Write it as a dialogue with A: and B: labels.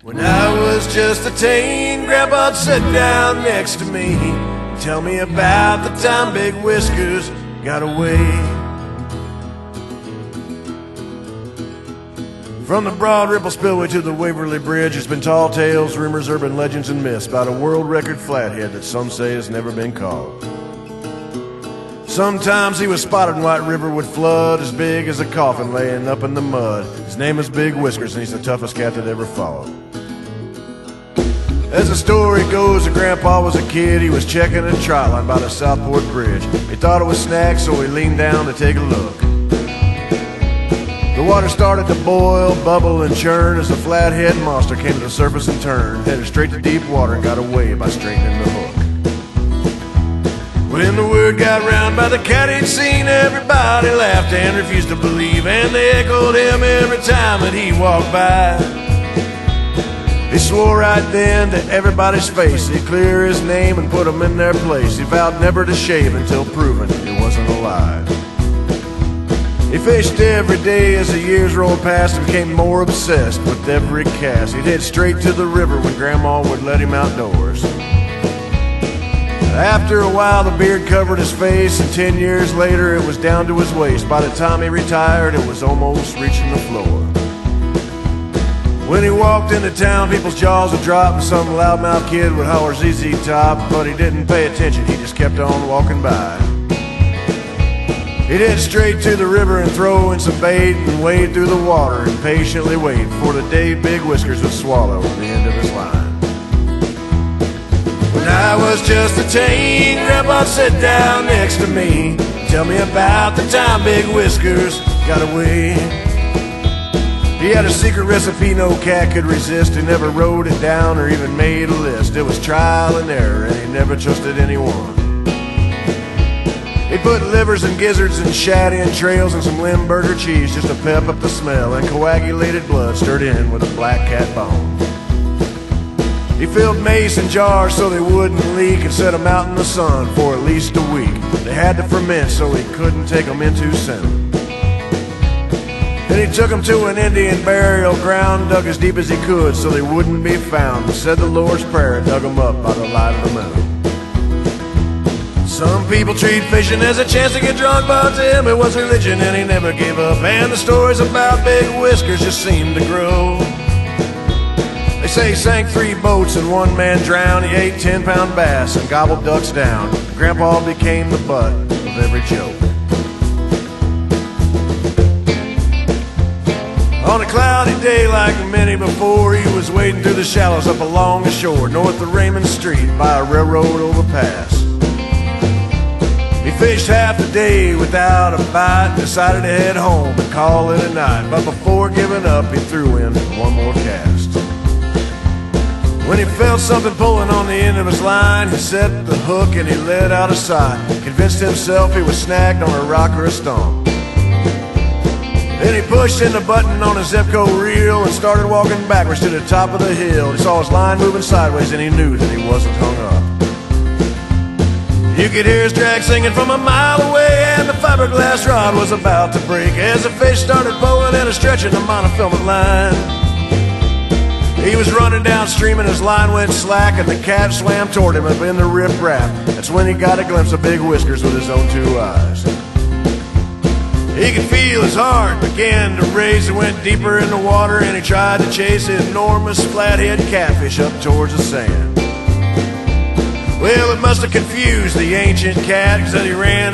A: When I was just a teen, Grandpa'd sit down next to me, tell me about the time Big Whiskers got away. From the broad Ripple Spillway to the Waverly Bridge, it's been tall tales, rumors, urban legends, and myths about a world record flathead that some say has never been caught. Sometimes he was spotted in White River with flood as big as a coffin laying up in the mud. His name is Big Whiskers, and he's the toughest cat that ever fought. As the story goes, when Grandpa was a kid, he was checking a trout line by the Southport Bridge. He thought it was snagged, so he leaned down to take a look. The water started to boil, bubble, and churn as the flathead monster came to the surface and turned, headed straight to deep water and got away by straightening the hook. When the word got round by the cat he'd seen, everybody laughed and refused to believe, and they echoed him every time that he walked by. He swore right then to everybody's face he'd clear his name and put them in their place. He vowed never to shave until proven it wasn't a lie. He fished every day as the years rolled past and became more obsessed with every cast. He'd head straight to the river when Grandma would let him outdoors. After a while the beard covered his face, and 10 years later it was down to his waist. By the time he retired it was almost reaching the floor. When he walked into town, people's jaws would drop, and some loudmouth kid would holler ZZ Top, but he didn't pay attention, he just kept on walking by. He'd head straight to the river and throw in some bait and wade through the water and patiently wait for the day Big Whiskers would swallow the end of his line. When I was just a teen, Grandpa'd sit down next to me, tell me about the time Big Whiskers got away. He had a secret recipe no cat could resist. He never wrote it down or even made a list. It was trial and error, and he never trusted anyone. He put livers and gizzards and shad entrails and some Limburger cheese just to pep up the smell, and coagulated blood stirred in with a black cat bone. He filled mason jars so they wouldn't leak and set them out in the sun for at least a week. They had to ferment so he couldn't take them in too soon. Then he took them to an Indian burial ground, dug as deep as he could so they wouldn't be found, and said the Lord's Prayer and dug them up by the light of the moon. Some people treat fishing as a chance to get drunk, but to him it was religion and he never gave up. And the stories about Big Whiskers just seemed to grow. They say he sank 3 boats and 1 man drowned. He ate 10-pound bass and gobbled ducks down. Grandpa became the butt of every joke. On a cloudy day like many before, he was wading through the shallows up along the shore, north of Raymond Street by a railroad overpass. He fished half the day without a bite, decided to head home and call it a night. But before giving up, he threw in 1 more cast. When he felt something pulling on the end of his line, he set the hook and he let out a sigh, convinced himself he was snagged on a rock or a stump. Then he pushed in the button on his Zepco reel and started walking backwards to the top of the hill. He saw his line moving sideways and he knew that he wasn't hung up. You could hear his drag singing from a mile away, and the fiberglass rod was about to break as the fish started pulling and stretching the monofilament line. He was running downstream and his line went slack, and the cat swam toward him up in the riprap. That's when he got a glimpse of Big Whiskers with his own 2 eyes. He could feel his heart begin to race. He went deeper in the water and he tried to chase an enormous flathead catfish up towards the sand. Well, it must have confused the ancient cat, 'cause as he ran